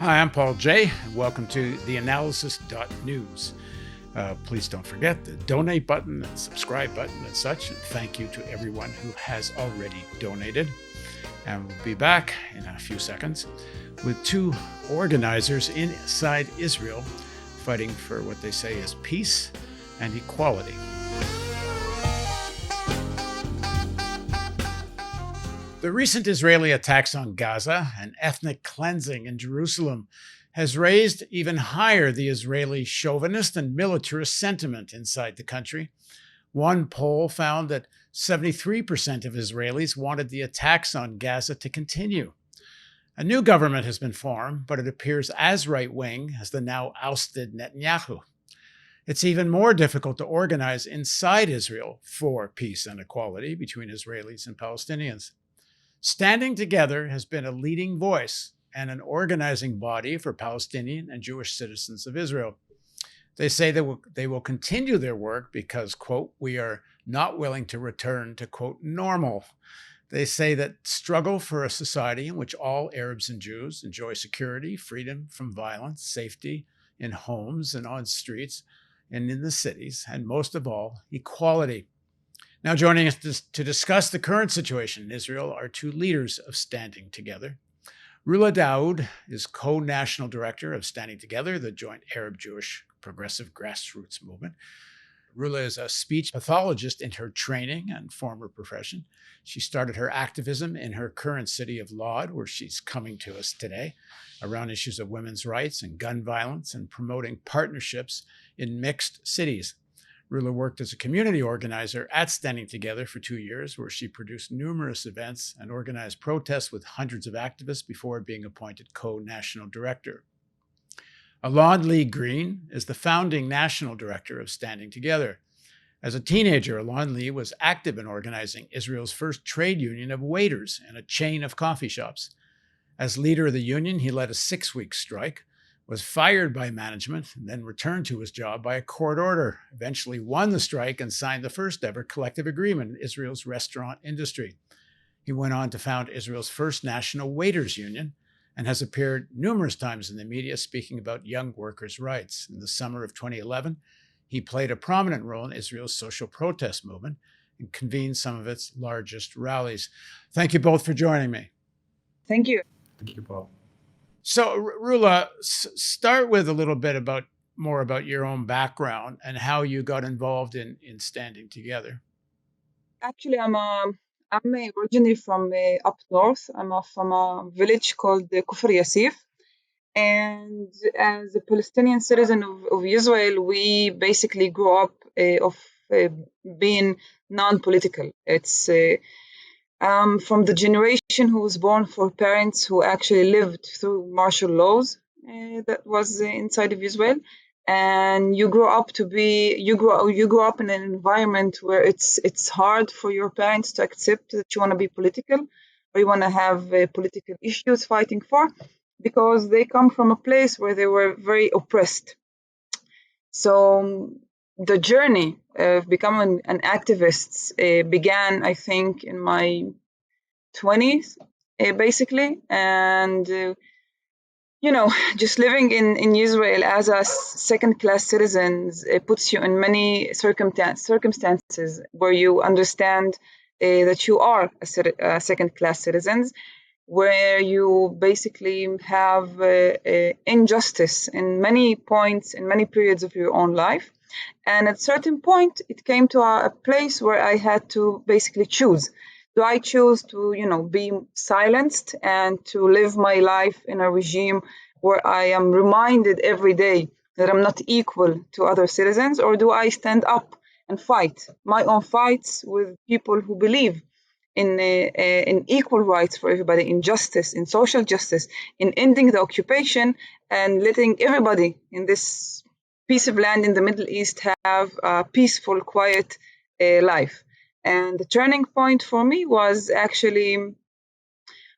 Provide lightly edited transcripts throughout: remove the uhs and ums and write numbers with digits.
Hi, I'm Paul J. and welcome to theAnalysis-news. Please don't forget the donate button and subscribe button and such. And thank you to everyone who has already donated. And we'll be back in a few seconds with two organizers inside Israel fighting for what they say is peace and equality. The recent Israeli attacks on Gaza and ethnic cleansing in Jerusalem has raised even higher the Israeli chauvinist and militarist sentiment inside the country. One poll found that 73% of Israelis wanted the attacks on Gaza to continue. A new government has been formed, but it appears as right-wing as the now ousted Netanyahu. It's even more difficult to organize inside Israel for peace and equality between Israelis and Palestinians. Standing Together has been a leading voice and an organizing body for Palestinian and Jewish citizens of Israel. They say they will continue their work because, quote, we are not willing to return to, quote, normal. They say that struggle for a society in which all Arabs and Jews enjoy security, freedom from violence, safety in homes and on streets and in the cities, and most of all, equality. Now joining us to discuss the current situation in Israel are two leaders of Standing Together. Rula Daood is co-national director of Standing Together, the joint Arab-Jewish progressive grassroots movement. Rula is a speech pathologist in her training and former profession. She started her activism in her current city of Lod, where she's coming to us today, around issues of women's rights and gun violence and promoting partnerships in mixed cities. Rula worked as a community organizer at Standing Together for 2 years, where she produced numerous events and organized protests with hundreds of activists before being appointed co-national director. Alon-Lee is the founding national director of Standing Together. As a teenager, Alon-Lee was active in organizing Israel's first trade union of waiters in a chain of coffee shops. As leader of the union, he led a 6-week strike, was fired by management, and then returned to his job by a court order, eventually won the strike and signed the first ever collective agreement in Israel's restaurant industry. He went on to found Israel's first national waiters union and has appeared numerous times in the media speaking about young workers' rights. In the summer of 2011, he played a prominent role in Israel's social protest movement and convened some of its largest rallies. Thank you both for joining me. Thank you. Thank you, Paul. So, Rula, start with a little bit more about your own background and how you got involved in Standing Together. Actually, I'm originally from up north. I'm from a village called Kufr Yasif. And as a Palestinian citizen of Israel, we basically grew up being non-political. It's from the generation who was born for parents who actually lived through martial laws that was inside of Israel, and you grow up in an environment where it's hard for your parents to accept that you want to be political or you want to have political issues fighting for, because they come from a place where they were very oppressed. So the journey of becoming an activist began, I think, in my 20s, basically. And, just living in Israel as a second-class citizen puts you in many circumstances where you understand that you are a second-class citizen, where you basically have injustice in many points, in many periods of your own life. And at a certain point, it came to a place where I had to basically choose. Do I choose to, be silenced and to live my life in a regime where I am reminded every day that I'm not equal to other citizens, or do I stand up and fight my own fights with people who believe in equal rights for everybody, in justice, in social justice, in ending the occupation and letting everybody in this piece of land in the Middle East have a peaceful, quiet life. And the turning point for me was actually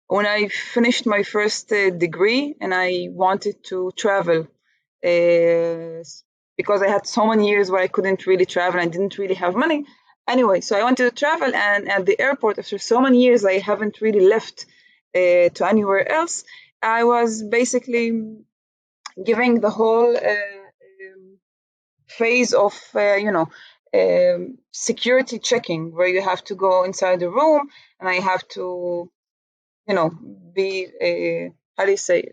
when I finished my first degree and I wanted to travel because I had so many years where I couldn't really travel. I didn't really have money. Anyway, so I wanted to travel, and at the airport, after so many years, I haven't really left to anywhere else. I was basically giving the whole phase of security checking, where you have to go inside the room and I have to be how do you say,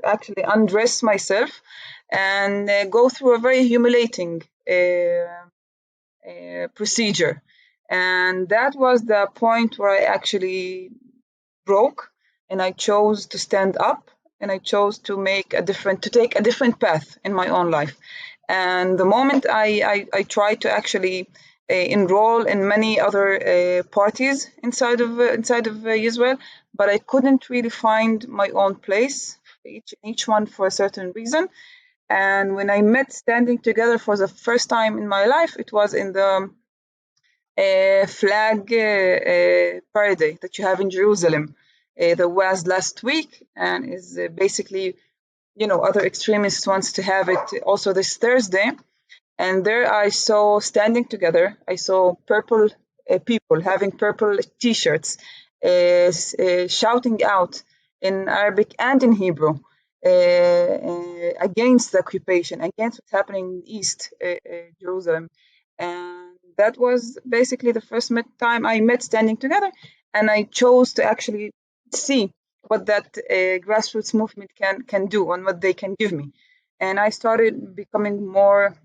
actually undress myself and go through a very humiliating procedure. And that was the point where I actually broke, and I chose to stand up, and I chose to take a different path in my own life. And the moment I tried to actually enroll in many other parties inside of Israel, but I couldn't really find my own place, each one for a certain reason. And when I met Standing Together for the first time in my life, it was in the flag parade that you have in Jerusalem. That was last week, and is basically, other extremists wants to have it also this Thursday. And there I saw Standing Together. I saw purple people having purple T-shirts, shouting out in Arabic and in Hebrew against the occupation, against what's happening in East Jerusalem. And that was basically the first time I met Standing Together, and I chose to actually see what that grassroots movement can do and what they can give me. And I started becoming more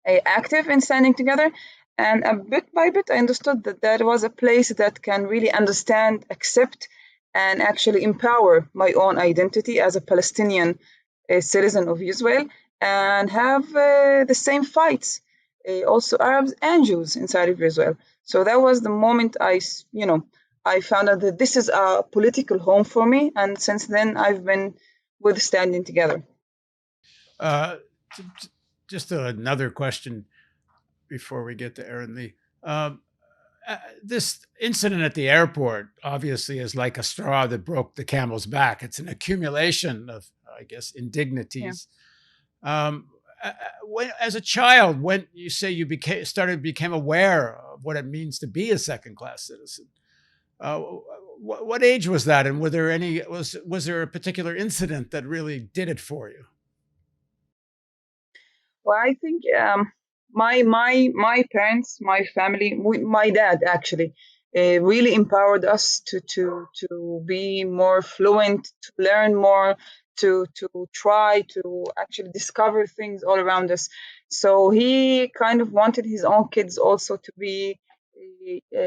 active in Standing Together. And bit by bit, I understood that that was a place that can really understand, accept, and actually empower my own identity as a Palestinian citizen of Israel, and have the same fights, also Arabs and Jews inside of Israel. So that was the moment I found out that this is a political home for me. And since then, I've been with Standing Together. Uh, just another question before we get to Alon-Lee. This incident at the airport obviously is like a straw that broke the camel's back. It's an accumulation of, I guess, indignities. Yeah. As a child, when you say you became aware of what it means to be a second-class citizen, what age was that, and was there a particular incident that really did it for you? Well, I think my parents, my family, my dad actually really empowered us to be more fluent, to learn more, to try to actually discover things all around us. So he kind of wanted his own kids also to be,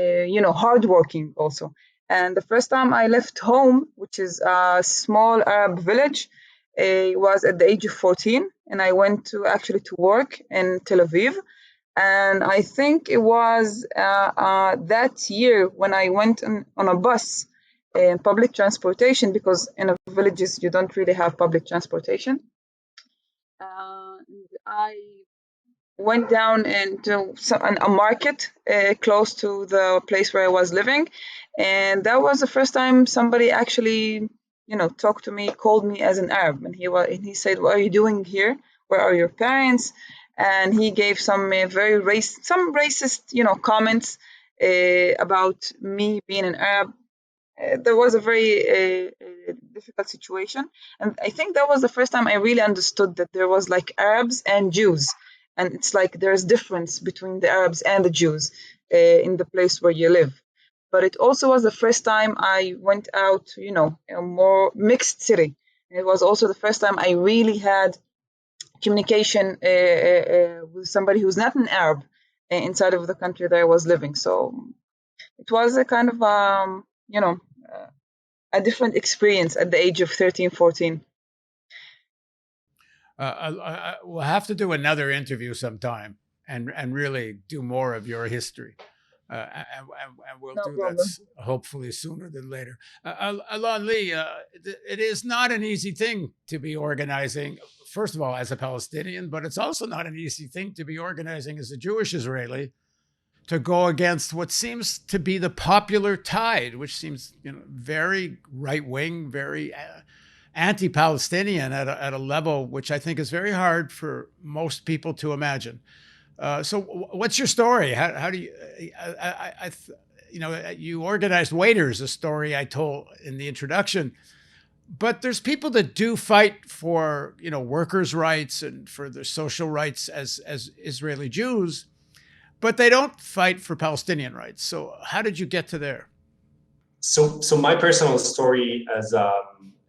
hardworking also. And the first time I left home, which is a small Arab village, was at the age of 14, and I went to work in Tel Aviv. And I think it was that year when I went on a bus in public transportation, because in the villages you don't really have public transportation. I went down into a market close to the place where I was living, and that was the first time somebody actually, talked to me, called me as an Arab, and he said, "What are you doing here? Where are your parents?" And he gave some racist, comments about me being an Arab. There was a very difficult situation, and I think that was the first time I really understood that there was like Arabs and Jews, and it's like there's difference between the Arabs and the Jews in the place where you live. But it also was the first time I went out, in a more mixed city. And it was also the first time I really had communication with somebody who's not an Arab inside of the country that I was living. So it was a kind of a different experience at the age of 13, 14. We'll have to do another interview sometime and really do more of your history. And we'll do that hopefully sooner than later. Alon-Lee, it is not an easy thing to be organizing, first of all, as a Palestinian, but it's also not an easy thing to be organizing as a Jewish Israeli, to go against what seems to be the popular tide, which seems very right-wing, very anti-Palestinian at a level which I think is very hard for most people to imagine. So what's your story? How do you, you organized Waiters, a story I told in the introduction. But there's people that do fight for, workers' rights and for their social rights as Israeli Jews, but they don't fight for Palestinian rights. So how did you get to there? So my personal story as a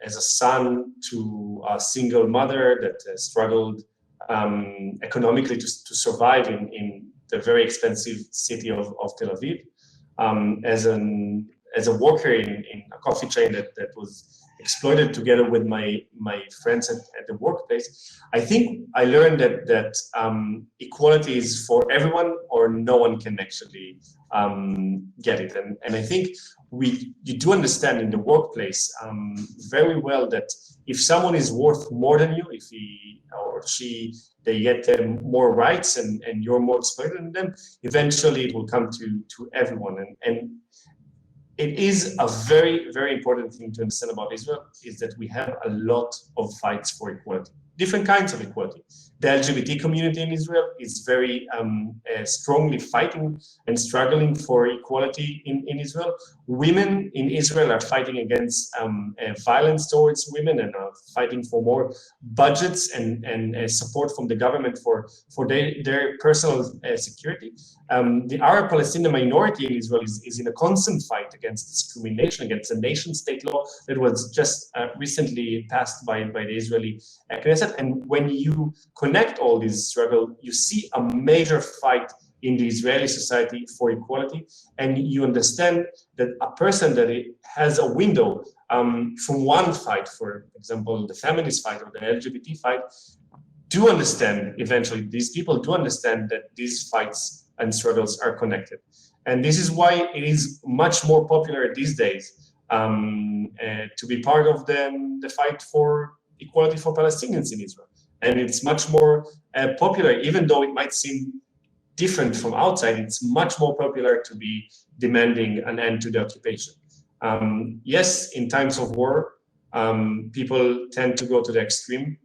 son to a single mother that struggled economically to survive in the very expensive city of Tel Aviv, as a worker in a coffee chain that was exploited together with my friends at the workplace. I think I learned that equality is for everyone, or no one can actually get it. And I think you do understand in the workplace very well that if someone is worth more than you, if he or she, they get more rights and you're more exploited than them, eventually it will come to everyone. And it is a very, very important thing to understand about Israel is that we have a lot of fights for equality, different kinds of equality. The LGBT community in Israel is very strongly fighting and struggling for equality in Israel. Women in Israel are fighting against violence towards women and are fighting for more budgets and support from the government for their personal security. The Arab Palestinian minority in Israel is in a constant fight against discrimination, against a nation-state law that was just recently passed by the Israeli Knesset. And when you connect all these struggles, you see a major fight in the Israeli society for equality, and you understand that a person that has a window from one fight, for example, the feminist fight or the LGBT fight, do understand eventually, these people do understand that these fights and struggles are connected. And this is why it is much more popular these days to be part of the fight for equality for Palestinians in Israel. And it's much more popular, even though it might seem different from outside, it's much more popular to be demanding an end to the occupation. Yes, in times of war, people tend to go to the extreme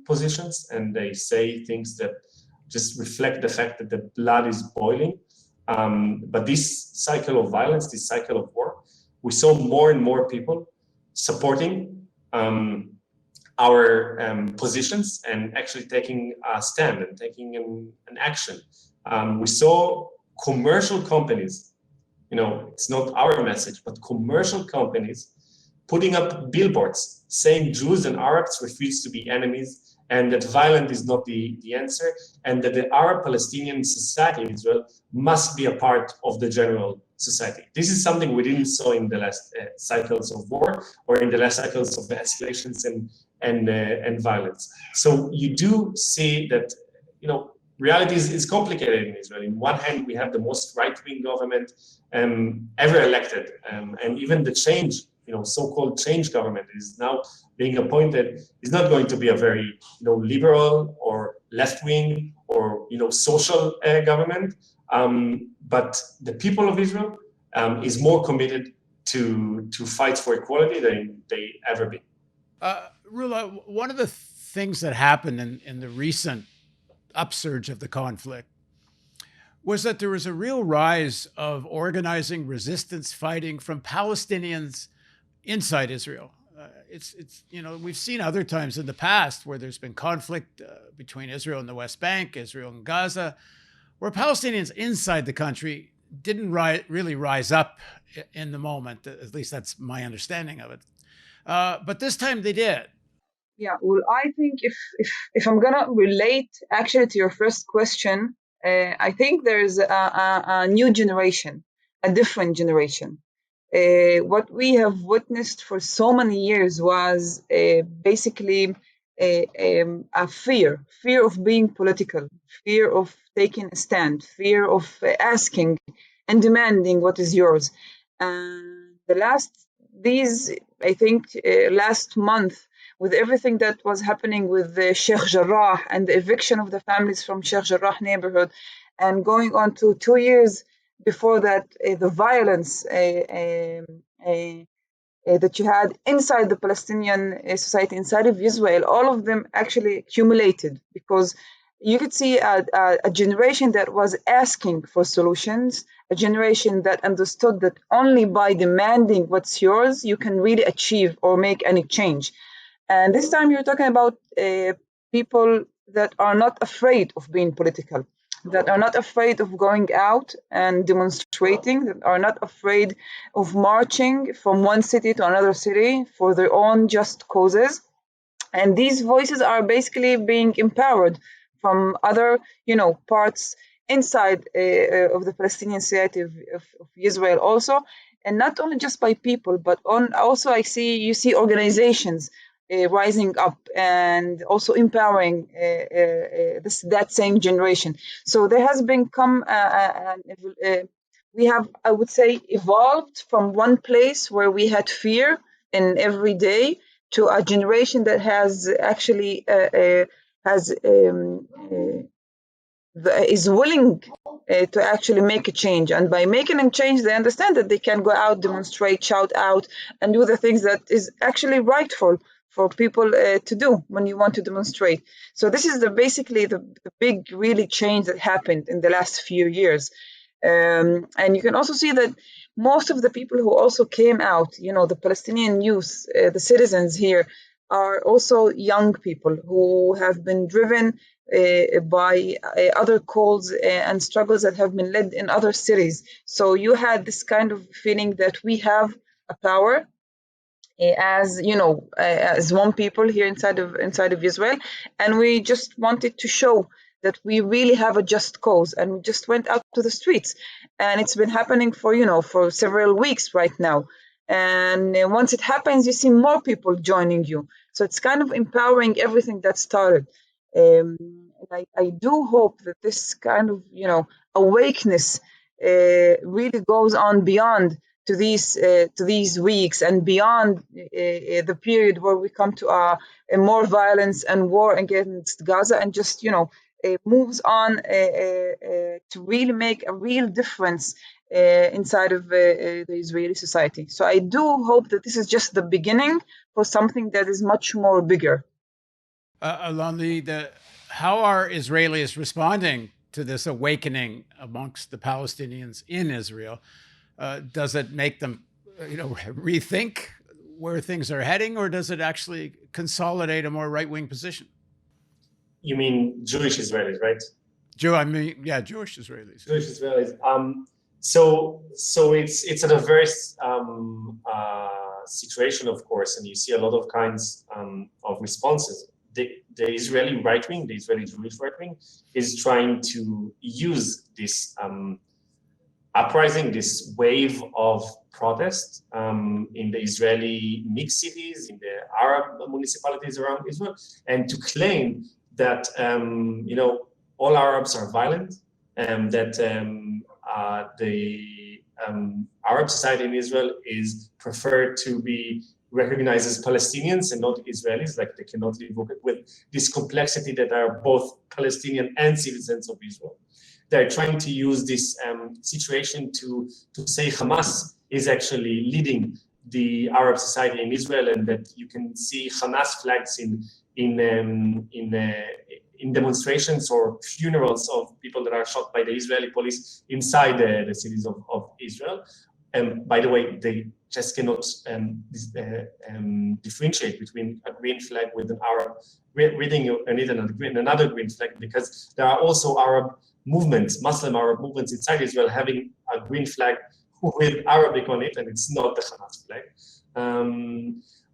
positions, and they say things that just reflect the fact that the blood is boiling. But this cycle of violence, this cycle of war, we saw more and more people supporting our positions and actually taking a stand and taking an action. We saw commercial companies, it's not our message, but commercial companies putting up billboards saying Jews and Arabs refuse to be enemies, and that violence is not the answer, and that the Arab Palestinian society in Israel must be a part of the general society. This is something we didn't saw in the last cycles of war or in the last cycles of the escalations and violence. So you do see that, reality is complicated in Israel. On one hand, we have the most right-wing government ever elected, and even the change, so-called change government is now being appointed, is not going to be a very, liberal or left-wing or, social government. But the people of Israel is more committed to fight for equality than they ever been. Rula, one of the things that happened in the recent upsurge of the conflict was that there was a real rise of organizing resistance fighting from Palestinians inside Israel. It's we've seen other times in the past where there's been conflict between Israel and the West Bank, Israel and Gaza, where Palestinians inside the country didn't really rise up in the moment. At least that's my understanding of it. But this time they did. Yeah, well, I think if I'm gonna relate actually to your first question, I think there's a new generation, a different generation. What we have witnessed for so many years was basically a fear of being political, fear of taking a stand, fear of asking and demanding what is yours. Last month, with everything that was happening with the Sheikh Jarrah and the eviction of the families from Sheikh Jarrah neighborhood, and going on to 2 years before that, the violence that you had inside the Palestinian society, inside of Israel, all of them actually accumulated because you could see a generation that was asking for solutions, a generation that understood that only by demanding what's yours, you can really achieve or make any change. And this time you're talking about people that are not afraid of being political, that are not afraid of going out and demonstrating, that are not afraid of marching from one city to another city for their own just causes. And these voices are basically being empowered from other, parts inside of the Palestinian society of Israel also, and not only just by people, but also you see organizations rising up and also empowering that same generation. So there has become we have, I would say, evolved from one place where we had fear in every day to a generation that has actually is willing to actually make a change. And by making a change, they understand that they can go out, demonstrate, shout out, and do the things that is actually rightful for people to do when you want to demonstrate. So this is basically the big really change that happened in the last few years. And you can also see that most of the people who also came out, the Palestinian youth, the citizens here, are also young people who have been driven by other calls and struggles that have been led in other cities. So you had this kind of feeling that we have a power as one people here inside of Israel, and we just wanted to show that we really have a just cause, and we just went out to the streets, and it's been happening for several weeks right now. And once it happens, you see more people joining you. So it's kind of empowering everything that started. And I do hope that this kind of awakeness really goes on beyond to these weeks and beyond the period where we come to a more violence and war against Gaza, and just moves on to really make a real difference inside of the Israeli society. So I do hope that this is just the beginning for something that is much more bigger. Alon-Lee, how are Israelis responding to this awakening amongst the Palestinians in Israel? Does it make them, rethink where things are heading, or does it actually consolidate a more right-wing position? You mean Jewish Israelis, right? Jewish Israelis. Jewish Israelis. So it's an adverse situation, of course, and you see a lot of kinds of responses. The Israeli right wing, the Israeli Jewish right wing, is trying to use this uprising, this wave of protest in the Israeli mixed cities, in the Arab municipalities around Israel, and to claim that all Arabs are violent, and that the Arab society in Israel is preferred to be recognized as Palestinians and not Israelis, like they cannot live with this complexity that are both Palestinian and citizens of Israel. They're trying to use this situation to say Hamas is actually leading the Arab society in Israel, and that you can see Hamas flags in demonstrations or funerals of people that are shot by the Israeli police inside the cities of Israel. And by the way, they just cannot differentiate between a green flag with an Arab reading and another green flag, because there are also Arab movements, Muslim Arab movements inside Israel having a green flag with Arabic on it, and it's not the Hamas flag.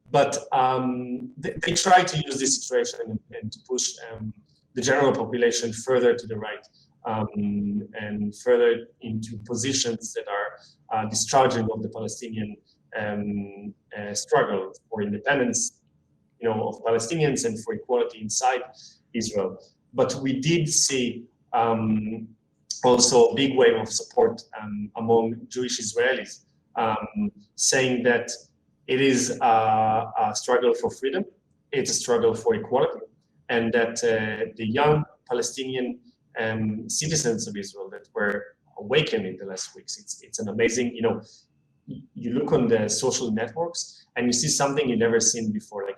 But they try to use this situation and to push the general population further to the right and further into positions that are discharging of the Palestinian struggle for independence, of Palestinians and for equality inside Israel. But we did see also a big wave of support among Jewish Israelis, saying that it is a struggle for freedom, it's a struggle for equality, and that the young Palestinian citizens of Israel that were awakened in the last weeks, it's an amazing, you look on the social networks and you see something you've never seen before. Like,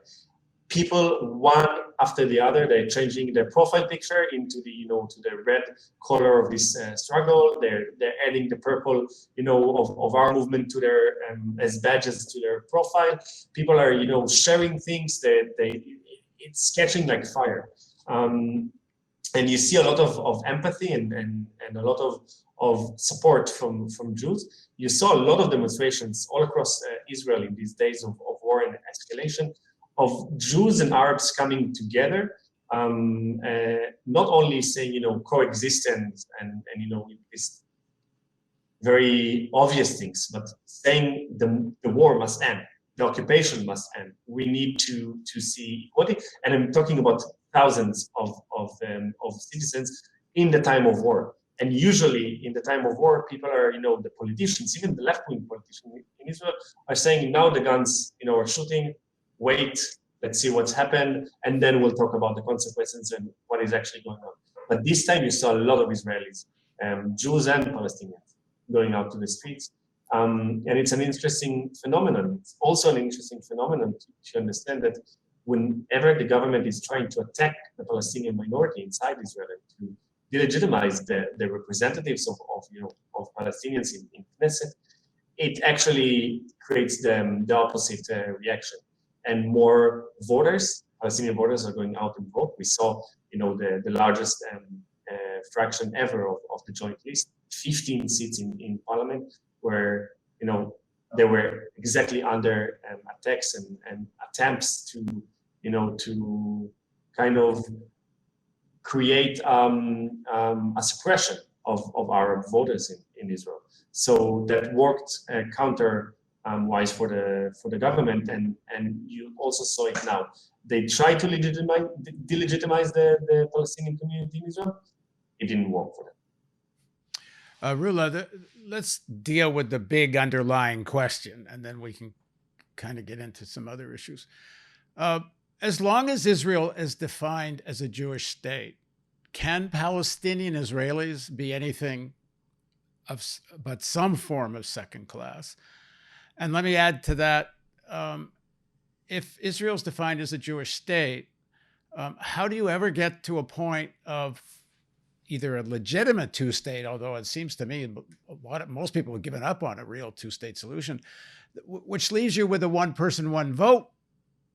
people, one after the other. They're changing their profile picture into the, to the red color of this struggle. They're adding the purple, of our movement to their as badges to their profile. People are, sharing things that it's catching like fire. And you see a lot of empathy and a lot of support from Jews. You saw a lot of demonstrations all across Israel in these days of war and escalation, of Jews and Arabs coming together, not only saying, coexistence and these very obvious things, but saying the war must end, the occupation must end. We need to see equality, and I'm talking about thousands of citizens in the time of war. And usually in the time of war, people are, the politicians, even the left-wing politicians in Israel, are saying, now the guns, are shooting, wait, let's see what's happened, and then we'll talk about the consequences and what is actually going on. But this time you saw a lot of Israelis, Jews and Palestinians, going out to the streets. And it's an interesting phenomenon. It's also an interesting phenomenon to understand that whenever the government is trying to attack the Palestinian minority inside Israel and to delegitimize the representatives of Palestinians in Knesset, it actually creates the opposite reaction. And more voters, Palestinian voters, are going out and vote. We saw, the largest fraction ever of the joint list, 15 seats in parliament, where, they were exactly under attacks and attempts to, to kind of create a suppression of Arab voters in Israel. So that worked counter-wise for the government, and you also saw it now. They tried to delegitimize the Palestinian community in Israel. It didn't work for them. Rula, let's deal with the big underlying question, and then we can kind of get into some other issues. As long as Israel is defined as a Jewish state, can Palestinian Israelis be anything but some form of second class? And let me add to that, if Israel is defined as a Jewish state, how do you ever get to a point of either a legitimate two-state, although it seems to me most people have given up on a real two-state solution, which leaves you with a one-person, one-vote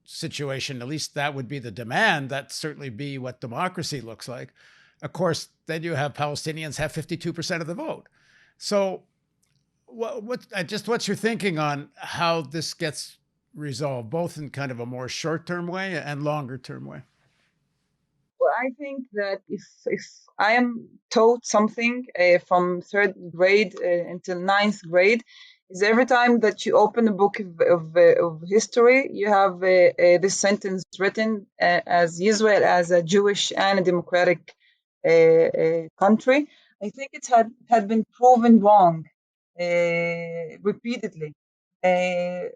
situation? At least that would be the demand. That'd certainly be what democracy looks like. Of course, then you have Palestinians have 52% of the vote. So what's your thinking on how this gets resolved, both in kind of a more short-term way and longer-term way? Well, I think that if I am taught something from third grade until ninth grade, is every time that you open a book of history, you have this sentence written as Israel as a Jewish and a democratic country. I think it had been proven wrong repeatedly.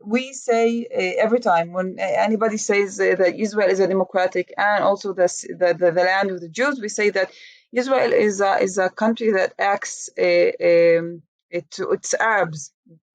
We say every time when anybody says that Israel is a democratic and also the land of the Jews, we say that Israel is a country that acts to its Arabs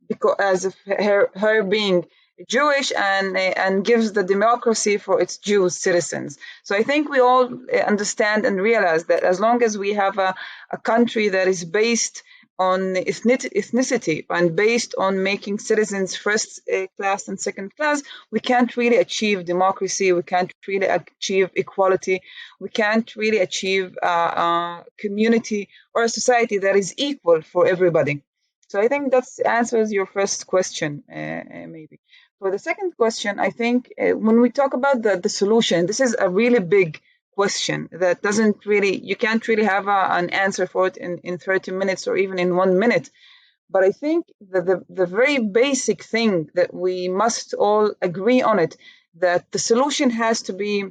because as if her being Jewish and gives the democracy for its Jewish citizens. So I think we all understand and realize that as long as we have a country that is based on ethnicity and based on making citizens first class and second class, we can't really achieve democracy. We can't really achieve equality. We can't really achieve a community or a society that is equal for everybody. So I think that answers your first question, maybe. For the second question, I think when we talk about the solution, this is a really big question that doesn't really, you can't really have an answer for it in 30 minutes or even in 1 minute. But I think the very basic thing that we must all agree on it, that the solution has to be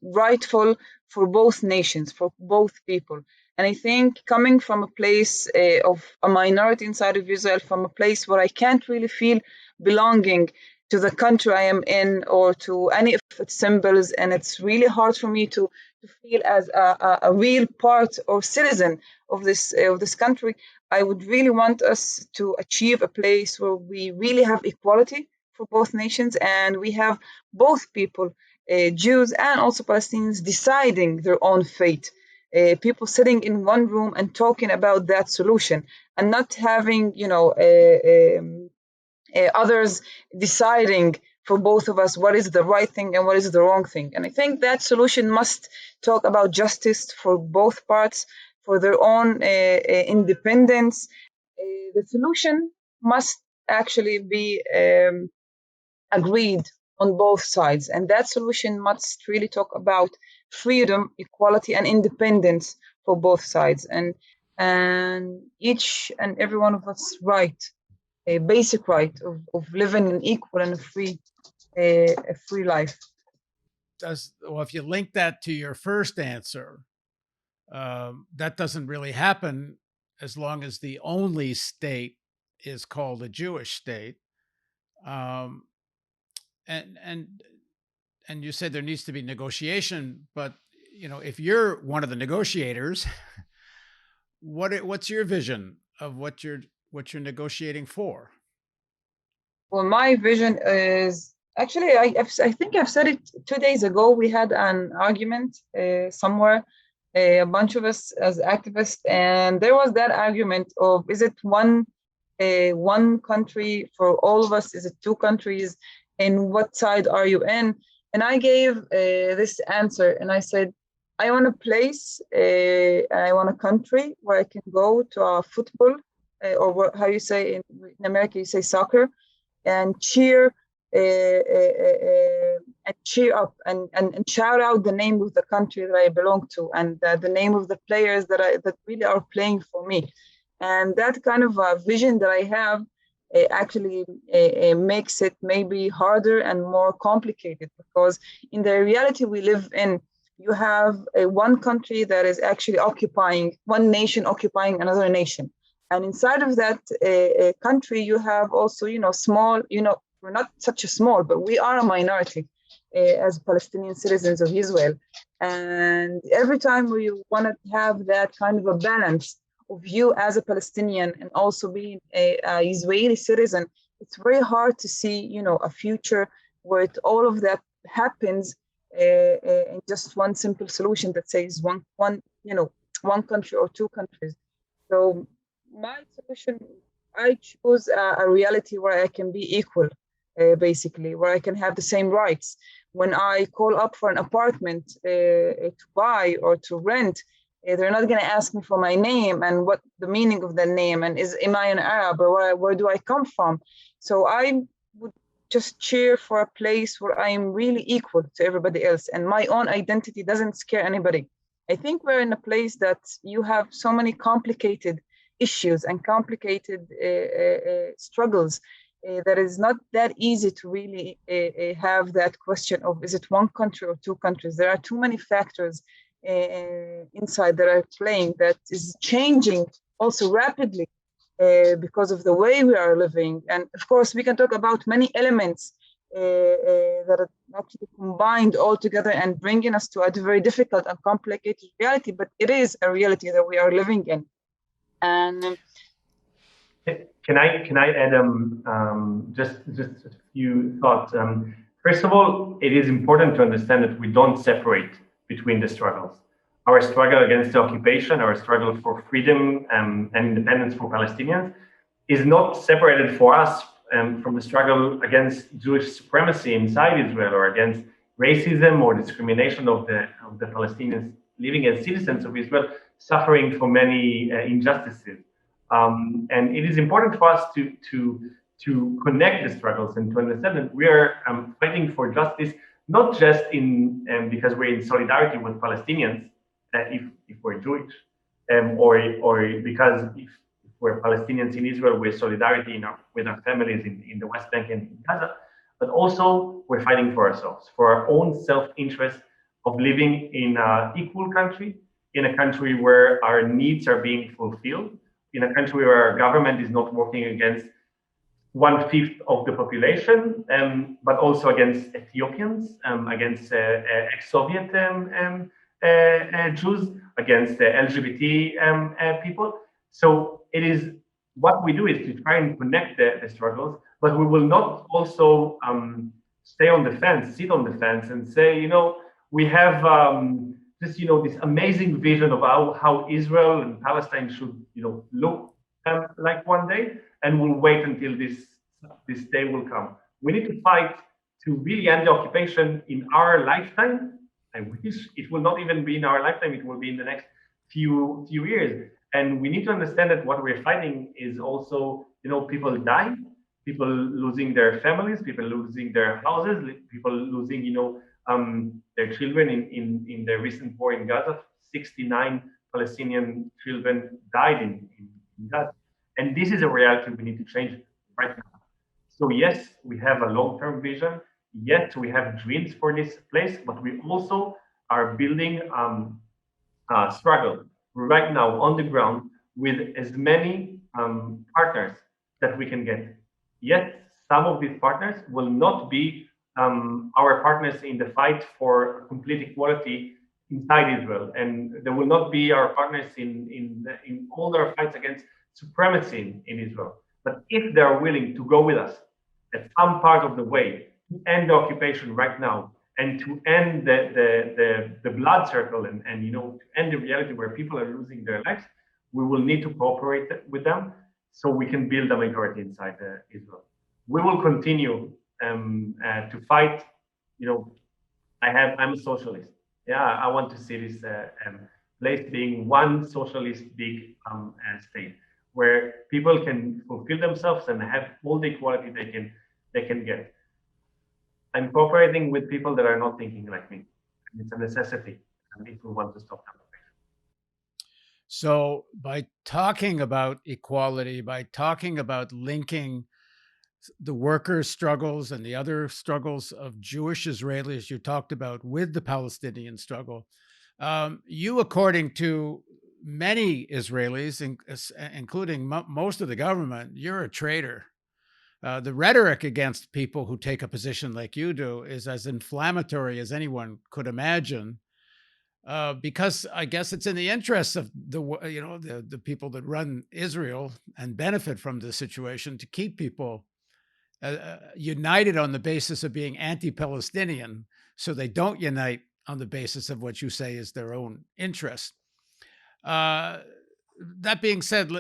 rightful for both nations, for both people. And I think coming from a place of a minority inside of Israel, from a place where I can't really feel belonging to the country I am in or to any of its symbols, and it's really hard for me to feel as a real part or citizen of this country, I would really want us to achieve a place where we really have equality for both nations and we have both people Jews and also Palestinians deciding their own fate. People sitting in one room and talking about that solution, and not having, others deciding for both of us what is the right thing and what is the wrong thing. And I think that solution must talk about justice for both parts, for their own independence. The solution must actually be agreed on both sides, and that solution must really talk about freedom, equality, and independence for both sides, and each and every one of us right, a basic right of living an equal and a free life. Well, if you link that to your first answer, that doesn't really happen as long as the only state is called a Jewish state. Um, and and and you said there needs to be negotiation, but if you're one of the negotiators, what's your vision of what you're negotiating for? Well, my vision is actually, I think I've said it 2 days ago. We had an argument somewhere, a bunch of us as activists, and there was that argument of, is it one country for all of us? Is it two countries? And what side are you in? And I gave this answer, and I said, I want a place, I want a country where I can go to a football, or how you say in America, you say soccer, and cheer and cheer up and shout out the name of the country that I belong to, and the name of the players that really are playing for me. And that kind of vision that I have actually makes it maybe harder and more complicated, because in the reality we live in, you have one country that is actually occupying, one nation occupying another nation. And inside of that country, you have also, small, we're not such a small, but we are a minority as Palestinian citizens of Israel. And every time we want to have that kind of a balance of you as a Palestinian and also being a Israeli citizen, it's very hard to see, a future where all of that happens in just one simple solution that says one country or two countries. So my solution, I choose a reality where I can be equal, basically, where I can have the same rights. When I call up for an apartment to buy or to rent, they're not going to ask me for my name and what the meaning of the name, and am I an Arab, or where do I come from? So I would just cheer for a place where I am really equal to everybody else, and my own identity doesn't scare anybody. I think we're in a place that you have so many complicated issues and complicated struggles that is not that easy to really have that question of, is it one country or two countries? There are too many factors inside that are playing, that is changing also rapidly because of the way we are living. And of course, we can talk about many elements that are actually combined all together and bringing us to a very difficult and complicated reality, but it is a reality that we are living in. And can I add just a few thoughts? First of all, it is important to understand that we don't separate between the struggles. Our struggle against the occupation, our struggle for freedom and independence for Palestinians is not separated for us from the struggle against Jewish supremacy inside Israel, or against racism or discrimination of the Palestinians living as citizens of Israel, suffering from many injustices. And it is important for us to connect the struggles and to understand that we are fighting for justice, not just because we're in solidarity with Palestinians, if we're Jewish, or because if we're Palestinians in Israel, we're solidarity with our families in the West Bank and in Gaza, but also we're fighting for ourselves, for our own self-interest of living in an equal country, in a country where our needs are being fulfilled, in a country where our government is not working against 1/5 of the population, but also against Ethiopians, against ex-Soviet Jews, against LGBT people. So it is, what we do is to try and connect the struggles, but we will not also stay on the fence, sit on the fence, and say, we have this amazing vision of how Israel and Palestine should, look like one day, and we'll wait until this day will come. We need to fight to really end the occupation in our lifetime. I wish it will not even be in our lifetime; it will be in the next few years. And we need to understand that what we're fighting is also, people dying, people losing their families, people losing their houses, people losing, their children in the recent war in Gaza. 69 Palestinian children died in Gaza. And this is a reality we need to change right now. So yes, we have a long-term vision. Yes, we have dreams for this place, but we also are building struggle right now on the ground with as many partners that we can get. Yet some of these partners will not be our partners in the fight for complete equality inside Israel, and they will not be our partners in all our fights against supremacy in Israel. But if they are willing to go with us at some part of the way to end the occupation right now, and to end the blood circle and to end the reality where people are losing their lives, we will need to cooperate with them so we can build a majority inside Israel. We will continue to fight. I'm a socialist. Yeah, I want to see this place being one socialist big state where people can fulfill themselves and have all the equality they can get. I'm cooperating with people that are not thinking like me. It's a necessity if we want to stop them. So by talking about equality, by talking about linking the workers' struggles and the other struggles of Jewish Israelis you talked about with the Palestinian struggle, you, according to many Israelis, including most of the government, you're a traitor. The rhetoric against people who take a position like you do is as inflammatory as anyone could imagine, because I guess it's in the interests of the people that run Israel and benefit from the situation to keep people united on the basis of being anti-Palestinian, so they don't unite on the basis of what you say is their own interest. That being said,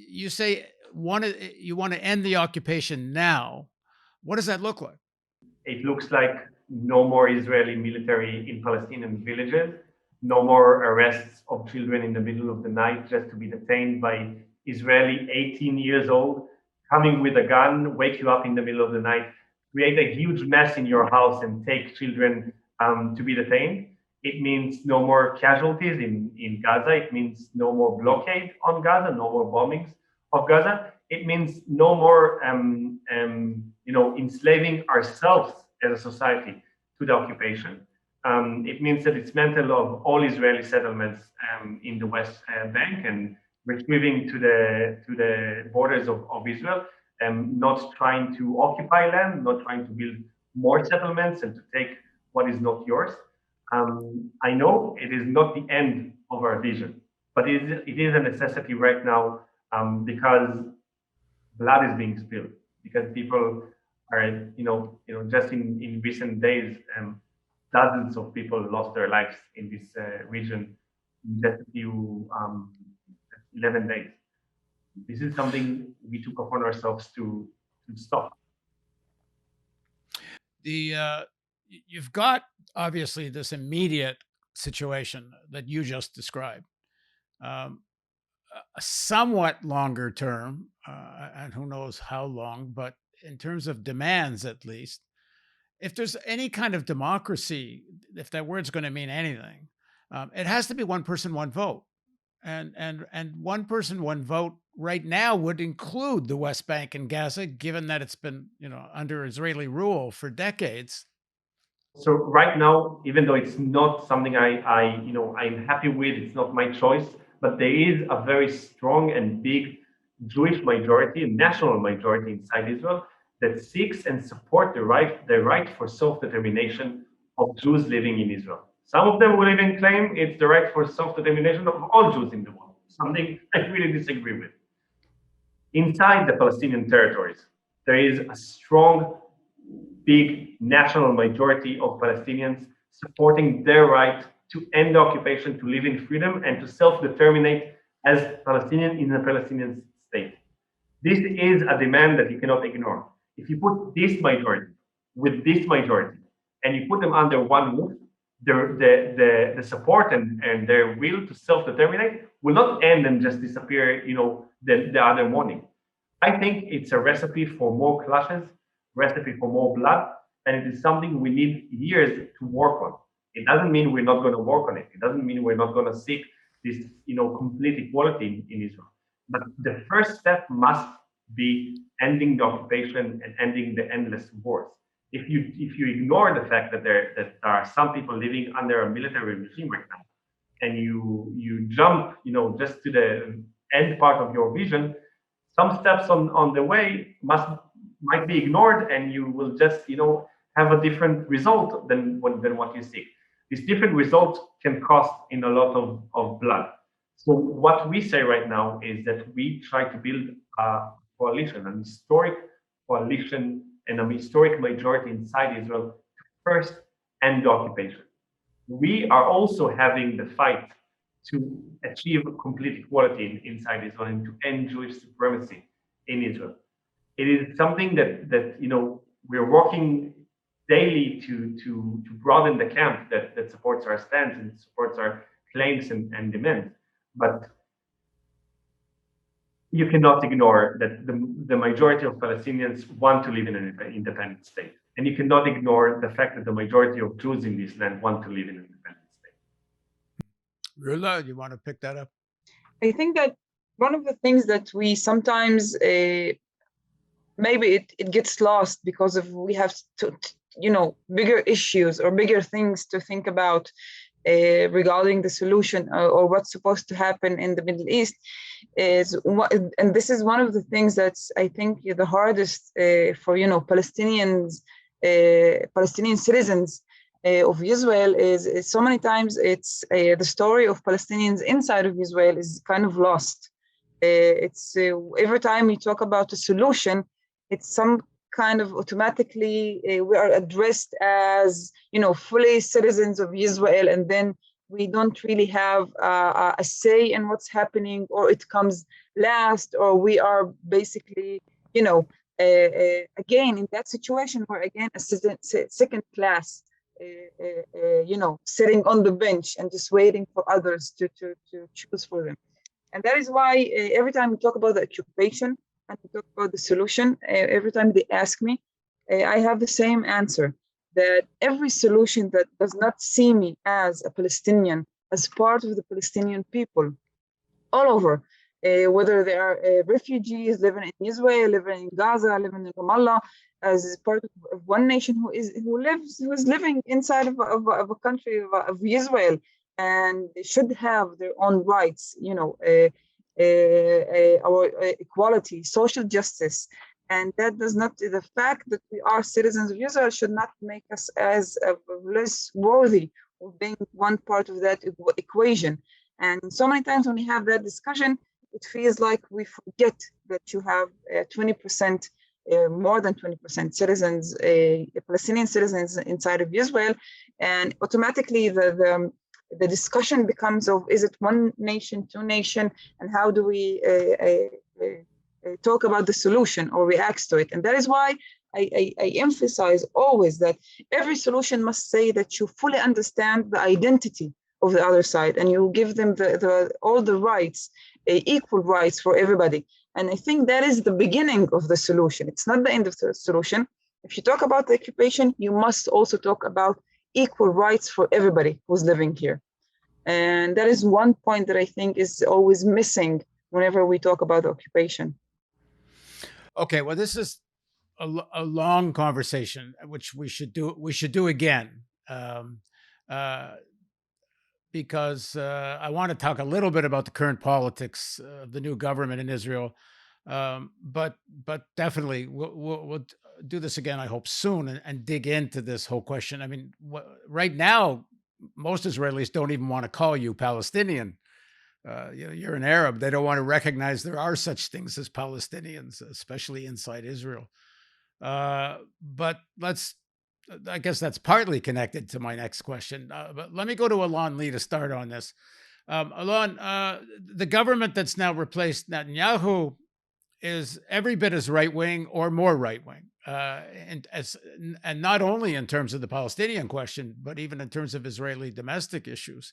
you say you want to end the occupation now. What does that look like? It looks like no more Israeli military in Palestinian villages, no more arrests of children in the middle of the night just to be detained by Israeli 18 years old, coming with a gun, wake you up in the middle of the night, create a huge mess in your house and take children to be detained. It means no more casualties in Gaza. It means no more blockade on Gaza, no more bombings of Gaza. It means no more, enslaving ourselves as a society to the occupation. It means the dismantling of all Israeli settlements in the West Bank and retrieving to the borders of Israel, not trying to occupy land, not trying to build more settlements and to take what is not yours. I know it is not the end of our vision, but it is a necessity right now because blood is being spilled, because people are, just in recent days, dozens of people lost their lives in this region in just a few 11 days. This is something we took upon ourselves to stop. You've got obviously this immediate situation that you just described. A somewhat longer term, and who knows how long, but in terms of demands at least, if there's any kind of democracy, if that word's going to mean anything, it has to be one person, one vote. And one person, one vote right now would include the West Bank and Gaza, given that it's been, under Israeli rule for decades. So right now, even though it's not something I'm happy with, it's not my choice, but there is a very strong and big Jewish majority, national majority inside Israel that seeks and support the right for self-determination of Jews living in Israel. Some of them will even claim it's the right for self-determination of all Jews in the world, something I really disagree with. Inside the Palestinian territories, there is a strong, big national majority of Palestinians supporting their right to end the occupation, to live in freedom, and to self-determinate as Palestinian in a Palestinian state. This is a demand that you cannot ignore. If you put this majority with this majority, and you put them under one roof, the support and their will to self-determinate will not end and just disappear, the other morning. I think it's a recipe for more clashes, recipe for more blood, and it is something we need years to work on. It doesn't mean we're not going to work on it. It doesn't mean we're not going to seek this, complete equality in Israel. But the first step must be ending the occupation and ending the endless wars. If you ignore the fact that there are some people living under a military regime right now, and you jump, just to the end part of your vision, some steps on the way might be ignored, and you will just have a different result than what you seek. This different result can cost in a lot of blood. So what we say right now is that we try to build a coalition, an historic coalition and a historic majority inside Israel to first end the occupation. We are also having the fight to achieve complete equality inside Israel and to end Jewish supremacy in Israel. It is something that we're working daily to broaden the camp that supports our stance and supports our claims and demands. But you cannot ignore that the majority of Palestinians want to live in an independent state. And you cannot ignore the fact that the majority of Jews in this land want to live in an independent state. Rula, you want to pick that up? I think that one of the things that we sometimes, maybe it gets lost because of we have to, bigger issues or bigger things to think about regarding the solution or what's supposed to happen in the Middle East and this is one of the things that's, I think, the hardest for, Palestinian citizens of Israel is so many times it's the story of Palestinians inside of Israel is kind of lost. It's every time we talk about a solution, it's some kind of automatically we are addressed as fully citizens of Israel, and then we don't really have a say in what's happening, or it comes last, or we are basically again in that situation where again a second class sitting on the bench and just waiting for others to choose for them. And that is why every time we talk about the occupation and we talk about the solution, every time they ask me, I have the same answer, that every solution that does not see me as a Palestinian, as part of the Palestinian people, all over, whether they are refugees living in Israel, living in Gaza, living in Ramallah, as part of one nation who is living inside of a country of Israel, and they should have their own rights, our equality, social justice. And that does not, the fact that we are citizens of Israel should not make us as less worthy of being one part of that equation. And so many times when we have that discussion, it feels like we forget that you have 20%, more than 20% citizens, Palestinian citizens inside of Israel. And automatically the discussion becomes of, is it one nation, two nation, and how do we talk about the solution or react to it? And that is why I emphasize always that every solution must say that you fully understand the identity of the other side, and you give them all the rights, equal rights for everybody. And I think that is the beginning of the solution. It's not the end of the solution. If you talk about the occupation, you must also talk about equal rights for everybody who's living here. And that is one point that I think is always missing whenever we talk about the occupation. Okay, well, this is a long conversation, which we should do again, because I want to talk a little bit about the current politics of the new government in Israel, but definitely we'll do this again, I hope, soon, and dig into this whole question. I mean, right now, most Israelis don't even want to call you Palestinian. You're an Arab. They don't want to recognize there are such things as Palestinians, especially inside Israel. But I guess that's partly connected to my next question. But let me go to Alon-Lee to start on this. Alon, the government that's now replaced Netanyahu is every bit as right wing or more right wing, and not only in terms of the Palestinian question, but even in terms of Israeli domestic issues.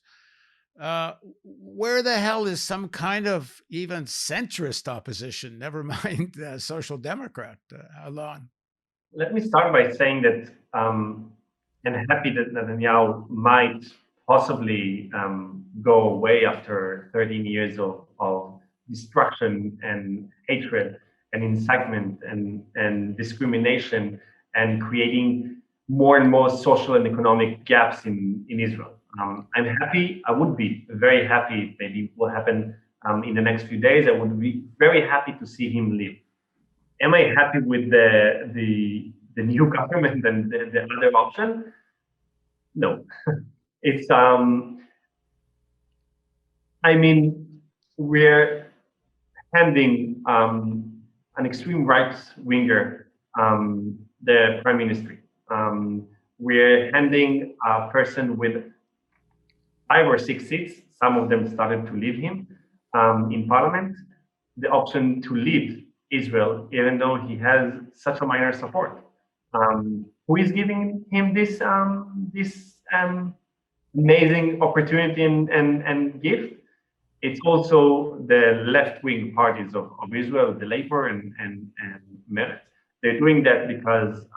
Where the hell is some kind of even centrist opposition? Never mind social democrat, Alon. Let me start by saying that I'm happy that Netanyahu might possibly go away after 13 years of destruction and hatred and incitement and discrimination and creating more and more social and economic gaps in Israel. I'm happy. I would be very happy. Maybe it will happen in the next few days. I would be very happy to see him leave. Am I happy with the new government and the other option? No. It's I mean, we're handing an extreme right winger the prime ministry. We're handing a person with 5 or 6 seats. Some of them started to leave him in parliament. The option to lead Israel, even though he has such a minor support. Who is giving him this amazing opportunity and gift? It's also the left-wing parties of Israel, the Labour and Meretz. They're doing that because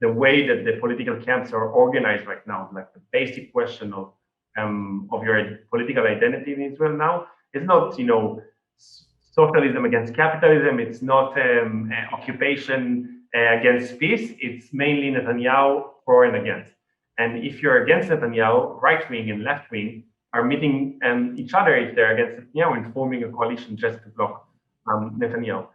the way that the political camps are organized right now, like the basic question of your political identity in Israel now, is not, socialism against capitalism. It's not occupation against peace. It's mainly Netanyahu for and against. And if you're against Netanyahu, right wing and left wing are meeting each other if they're against Netanyahu and forming a coalition just to block Netanyahu.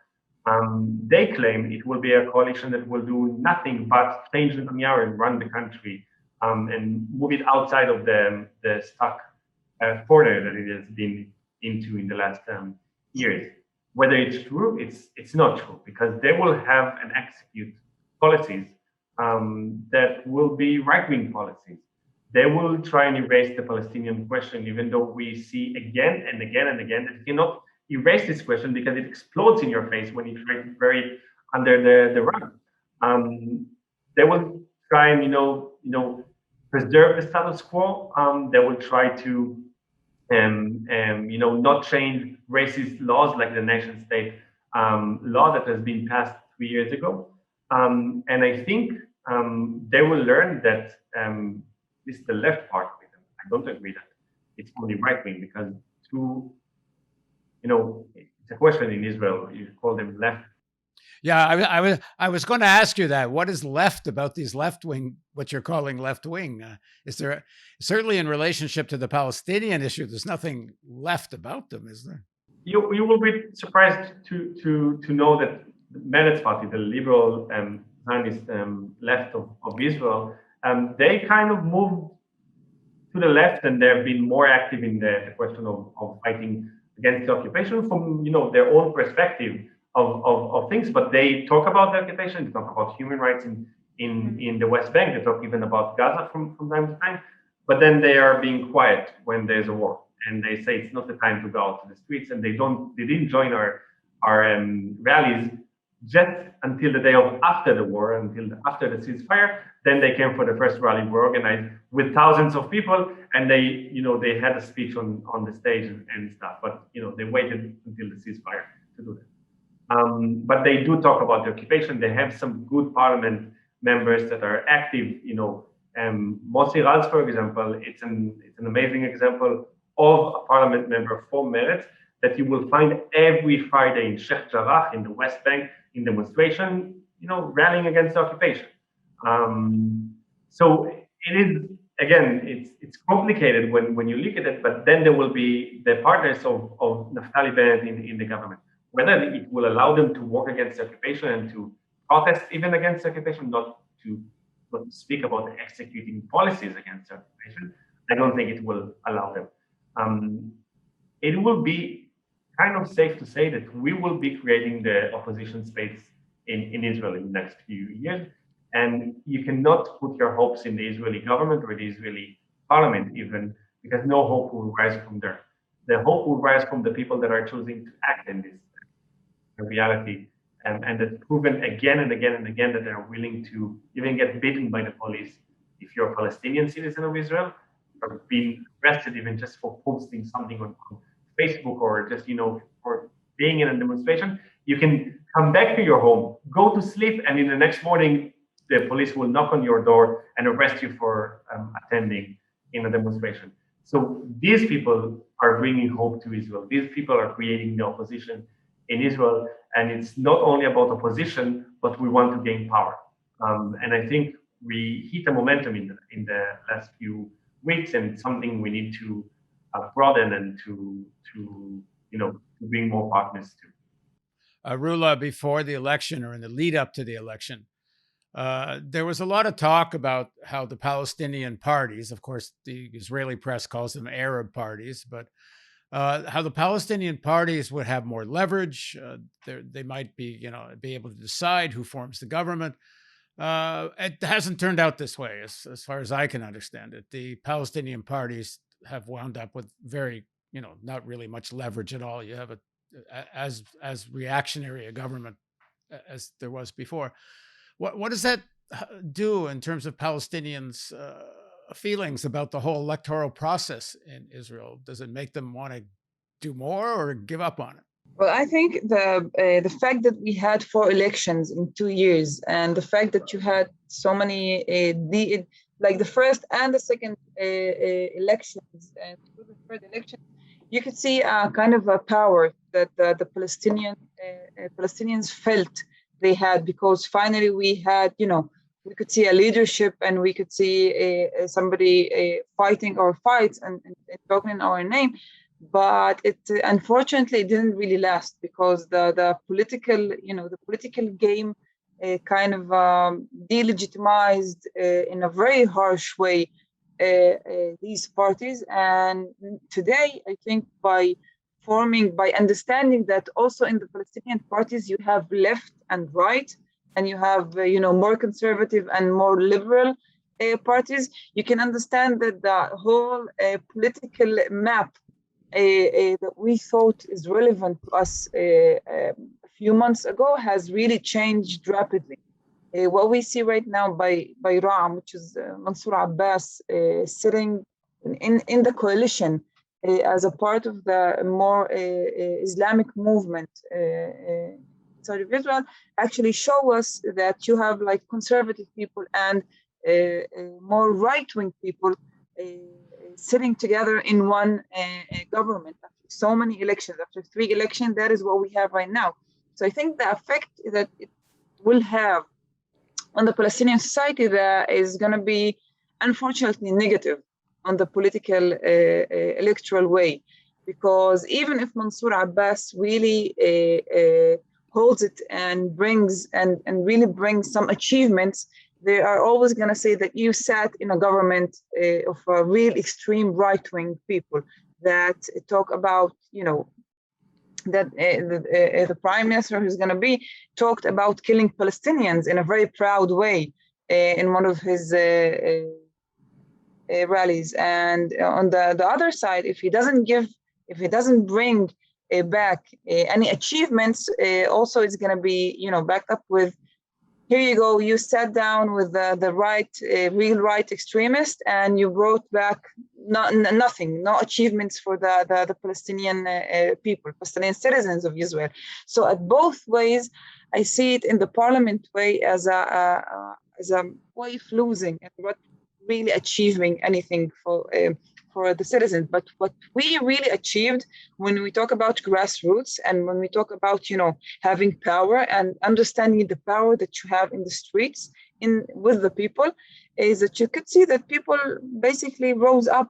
They claim it will be a coalition that will do nothing but change Netanyahu and run the country and move it outside of the stuck corner that it has been into in the last years. Whether it's true, it's not true, because they will have and execute policies that will be right-wing policies. They will try and erase the Palestinian question, even though we see again and again and again that you cannot erase this question because it explodes in your face when you try to bury it under the rug. They will try and preserve the status quo. They will try to not change racist laws like the nation state law that has been passed 3 years ago. And I think they will learn that this is the left part of it. I don't agree that it's only right wing, because it's a question in Israel. You call them left. Yeah, I was going to ask you that. What is left about these left wing, what you're calling left wing? Is there, certainly in relationship to the Palestinian issue, there's nothing left about them, is there? You will be surprised to know that the Meretz party, the liberal Zionist left of Israel, they kind of moved to the left, and they've been more active in the question of fighting against the occupation from their own perspective of things. But they talk about the occupation, they talk about human rights in the West Bank, they talk even about Gaza from time to time. But then they are being quiet when there's a war, and they say it's not the time to go out to the streets, and they didn't join our rallies just until the day of after the war, after the ceasefire. Then they came for the first rally we organized with thousands of people, and they had a speech on the stage and stuff. But they waited until the ceasefire to do that. But they do talk about the occupation. They have some good parliament members that are active. Mossi Ralz, for example, it's an amazing example of a parliament member from Meretz that you will find every Friday in Sheikh Jarrah in the West Bank in demonstration, rallying against the occupation. So it is, again, it's complicated when you look at it, but then there will be the partners of Naftali Bennett in the government. Whether it will allow them to work against the occupation and to protest even against the occupation, not to speak about executing policies against the occupation, I don't think it will allow them. It will be kind of safe to say that we will be creating the opposition space in Israel in the next few years. And you cannot put your hopes in the Israeli government or the Israeli parliament even, because no hope will rise from there. The hope will rise from the people that are choosing to act in this reality, and that's proven again and again and again that they're willing to even get beaten by the police if you're a Palestinian citizen of Israel, or being arrested even just for posting something on Facebook, or just, for being in a demonstration. You can come back to your home, go to sleep, and in the next morning, the police will knock on your door and arrest you for attending in a demonstration. So these people are bringing hope to Israel. These people are creating the opposition in Israel, and it's not only about opposition, but we want to gain power. And I think we hit a momentum in the last few weeks, and it's something we need to broaden and to bring more partners to. Rula, before the election or in the lead up to the election, there was a lot of talk about how the Palestinian parties, of course, the Israeli press calls them Arab parties, but how the Palestinian parties would have more leverage. They might be able to decide who forms the government. It hasn't turned out this way, as far as I can understand it. The Palestinian parties have wound up with very, not really much leverage at all. You have as reactionary a government as there was before. What does that do in terms of Palestinians' feelings about the whole electoral process in Israel? Does it make them want to do more or give up on it? Well, I think the fact that we had 4 elections in 2 years, and the fact that you had so many like the first and the second elections, and through the third election, you could see a kind of a power that the Palestinians felt they had, because finally we had, we could see a leadership, and we could see somebody fighting our fights and talking in our name. But it unfortunately didn't really last, because the political game kind of delegitimized in a very harsh way these parties. And today, I think by understanding that also in the Palestinian parties you have left and right, and you have more conservative and more liberal parties, you can understand that the whole political map that we thought is relevant to us a few months ago has really changed rapidly. What we see right now by Ra'am, which is Mansour Abbas sitting in the coalition as a part of the more Islamic movement inside of Israel, actually show us that you have like conservative people and more right-wing people sitting together in one government after so many elections, after 3 elections. That is what we have right now. So I think the effect that it will have on the Palestinian society that is going to be unfortunately negative on the political electoral way, because even if Mansour Abbas really holds it and brings and really brings some achievements, they are always going to say that you sat in a government of a real extreme right-wing people that talk about, that the prime minister who's going to be talked about killing Palestinians in a very proud way in one of his rallies. And on the other side, if he doesn't bring back any achievements, also it's going to be, backed up with, here you go, you sat down with the right, real right extremist, and you brought back nothing, no achievements for the Palestinian people, Palestinian citizens of Israel. So at both ways, I see it in the parliament way as a way of losing and not really achieving anything for the citizens. But what we really achieved when we talk about grassroots and when we talk about, having power and understanding the power that you have in the streets with the people, is that you could see that people basically rose up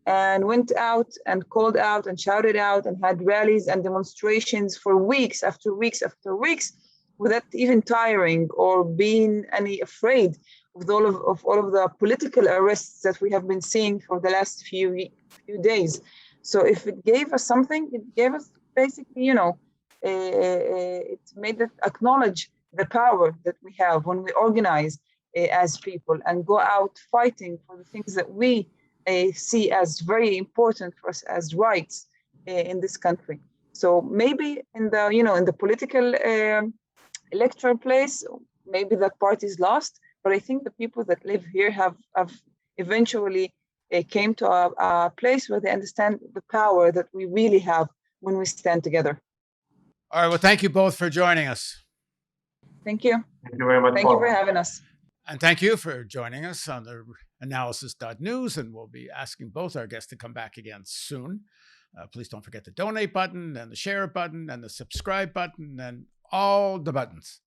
and went out and called out and shouted out and had rallies and demonstrations for weeks after weeks after weeks, without even tiring or being any afraid of all of the political arrests that we have been seeing for the last few days. So if it gave us something, it gave us basically, it made us acknowledge the power that we have when we organize as people and go out fighting for the things that we see as very important for us as rights in this country. So maybe in the in the political electoral place, maybe that part is lost. But I think the people that live here have eventually came to a place where they understand the power that we really have when we stand together. All right. Well, thank you both for joining us. Thank you. Thank you very much. Thank you for having us. And thank you for joining us on the Analysis.news. And we'll be asking both our guests to come back again soon. Please don't forget the donate button and the share button and the subscribe button and all the buttons.